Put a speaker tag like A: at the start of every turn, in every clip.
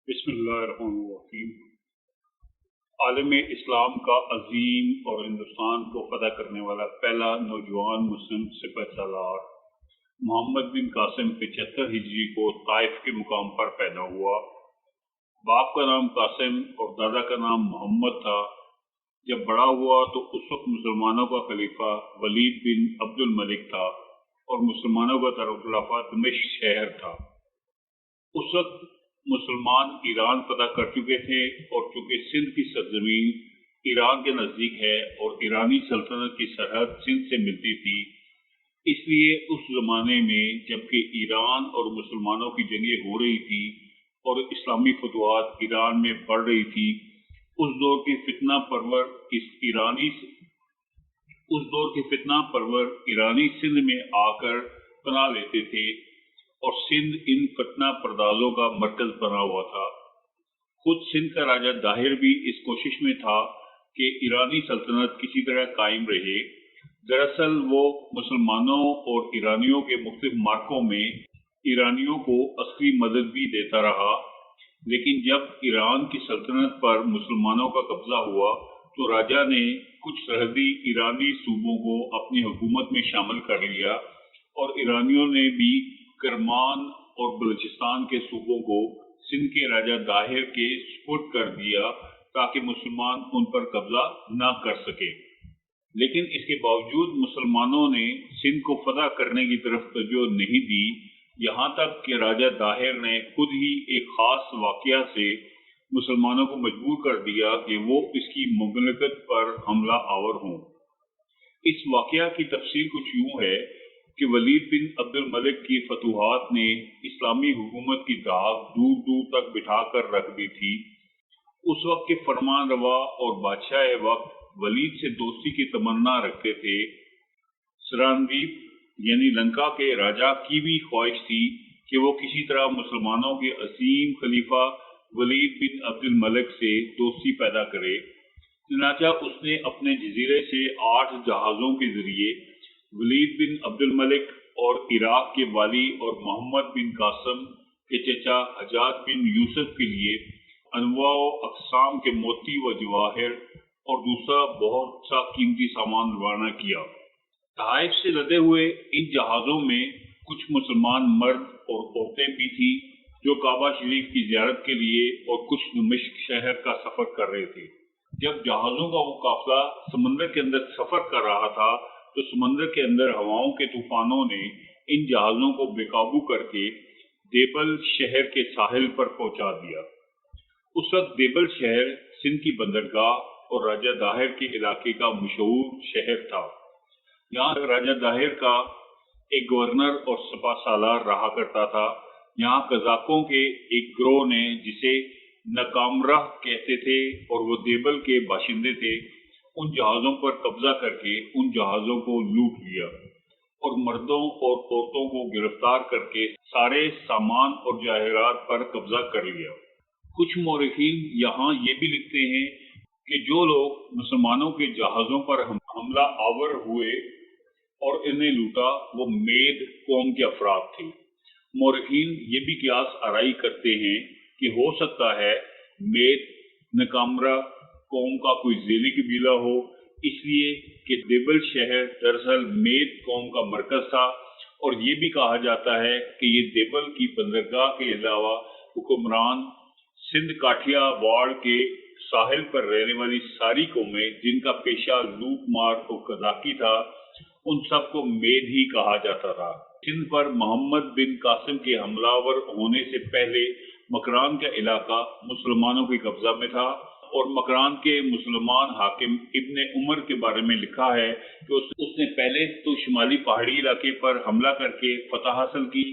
A: بسم اللہ الرحمن الرحیم۔ عالم اسلام کا عظیم اور ہندوستان کو فتح کرنے والا پہلا نوجوان مسلم سپہ سالار محمد بن قاسم 75 ہجری کو طائف کے مقام پر پیدا ہوا۔ باپ کا نام قاسم اور دادا کا نام محمد تھا۔ جب بڑا ہوا تو اس وقت مسلمانوں کا خلیفہ ولید بن عبد الملک تھا اور مسلمانوں کا دارالخلافہ دمشق شہر تھا۔ اس وقت مسلمان ایران فتح کر چکے تھے اور چونکہ سندھ کی سرزمین ایران کے نزدیک ہے اور ایرانی سلطنت کی سرحد سندھ سے ملتی تھی، اس لیے اس زمانے میں جبکہ ایران اور مسلمانوں کی جنگیں ہو رہی تھی اور اسلامی فتوحات ایران میں بڑھ رہی تھی، اس دور کے فتنہ پرور ایرانی سندھ میں آ کر پناہ لیتے تھے اور سندھ ان فتنہ پردازوں کا مرکز بنا ہوا تھا۔ خود سندھ کا راجہ داہر بھی اس کوشش میں تھا کہ ایرانی سلطنت کسی طرح قائم رہے۔ دراصل وہ مسلمانوں اور ایرانیوں کے مختلف معرکوں میں ایرانیوں کو عسکری مدد بھی دیتا رہا، لیکن جب ایران کی سلطنت پر مسلمانوں کا قبضہ ہوا تو راجہ نے کچھ سرحدی ایرانی صوبوں کو اپنی حکومت میں شامل کر لیا اور ایرانیوں نے بھی کرمان اور بلوچستان کے صوبوں کو سندھ کے راجہ داہر کے سپرد کر دیا تاکہ مسلمان ان پر قبضہ نہ کر سکے۔ لیکن اس کے باوجود مسلمانوں نے سندھ کو فتح کرنے کی طرف توجہ نہیں دی، یہاں تک کہ راجہ داہر نے خود ہی ایک خاص واقعہ سے مسلمانوں کو مجبور کر دیا کہ وہ اس کی مملکت پر حملہ آور ہوں۔ اس واقعہ کی تفصیل کچھ یوں ہے کہ ولید بن عبد الملک کی فتوحات نے اسلامی حکومت کی داغ دور دور تک بٹھا کر رکھ دی تھی۔ اس وقت کے فرمان روا اور بادشاہ وقت ولید سے دوستی کی تمنا رکھتے تھے۔ سراندیپ یعنی لنکا کے راجہ کی بھی خواہش تھی کہ وہ کسی طرح مسلمانوں کے عظیم خلیفہ ولید بن عبد الملک سے دوستی پیدا کرے، چنانچہ اس نے اپنے جزیرے سے 8 جہازوں کے ذریعے ولید بن عبد الملک اور عراق کے والی اور محمد بن قاسم کے چچا حجاج بن یوسف کے لیے انواع و اقسام کے موتی و جواہر اور دوسرا بہت سا قیمتی سامان روانہ کیا۔ تحائف سے لدے ہوئے ان جہازوں میں کچھ مسلمان مرد اور عورتیں بھی تھیں جو کعبہ شریف کی زیارت کے لیے اور کچھ دمشق شہر کا سفر کر رہے تھے۔ جب جہازوں کا وہ قافلہ سمندر کے اندر سفر کر رہا تھا تو سمندر کے اندر ہواؤں کے طوفانوں نے ان جہازوں کو بے قابو کر کے دیبل شہر کے ساحل پر پہنچا دیا۔ اس وقت دیبل شہر سندھ کی بندرگاہ اور راجہ داہر کے علاقے کا مشہور شہر تھا۔ یہاں راجہ داہر کا ایک گورنر اور سپہ سالار رہا کرتا تھا۔ یہاں قزاقوں کے ایک گروہ نے جسے نکامرہ کہتے تھے اور وہ دیبل کے باشندے تھے، ان جہازوں پر قبضہ کر کے ان جہازوں کو لوٹ لیا اور مردوں اور عورتوں کو گرفتار کر کے سارے سامان اور جواہرات پر قبضہ کر لیا۔ کچھ مورخین یہاں یہ بھی لکھتے ہیں کہ جو لوگ مسلمانوں کے جہازوں پر حملہ آور ہوئے اور انہیں لوٹا وہ مید قوم کے افراد تھے۔ مورخین یہ بھی قیاس آرائی کرتے ہیں کہ ہو سکتا ہے مید نکامرہ قوم کا کوئی ذیلی قبیلہ ہو، اس لیے کہ دیبل شہر دراصل مید قوم کا مرکز تھا، اور یہ بھی کہا جاتا ہے کہ یہ دیبل کی بندرگاہ کے علاوہ حکمران سندھ کاٹھیا واڑ کے ساحل پر رہنے والی ساری قومیں جن کا پیشہ لوٹ مار اور قذاقی تھا، ان سب کو مید ہی کہا جاتا تھا۔ سندھ پر محمد بن قاسم کے حملہ آور ہونے سے پہلے مکران کا علاقہ مسلمانوں کے قبضہ میں تھا، اور مکران کے مسلمان حاکم ابن عمر کے بارے میں لکھا ہے کہ اس نے پہلے تو شمالی پہاڑی علاقے پر حملہ کر کے فتح حاصل کی،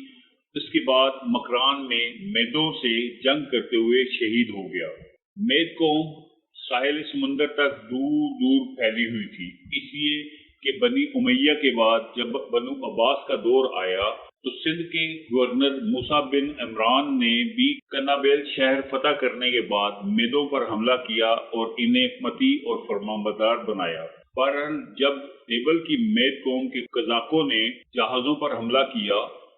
A: اس کے بعد مکران میں میدوں سے جنگ کرتے ہوئے شہید ہو گیا۔ مید قوم ساحل سمندر تک دور دور پھیلی ہوئی تھی، اس لیے کہ بنی امیہ کے بعد جب بنو عباس کا دور آیا تو سندھ کے گورنر موسیٰ بن عمران نے بھی کنابیل شہر فتح کرنے کے بعد میدوں پر حملہ کیا اور انہیں متی اور فرمانبردار بنایا۔ بہرحال جب دیبل کی مید قوم کے قزاقوں نے جہازوں پر حملہ کیا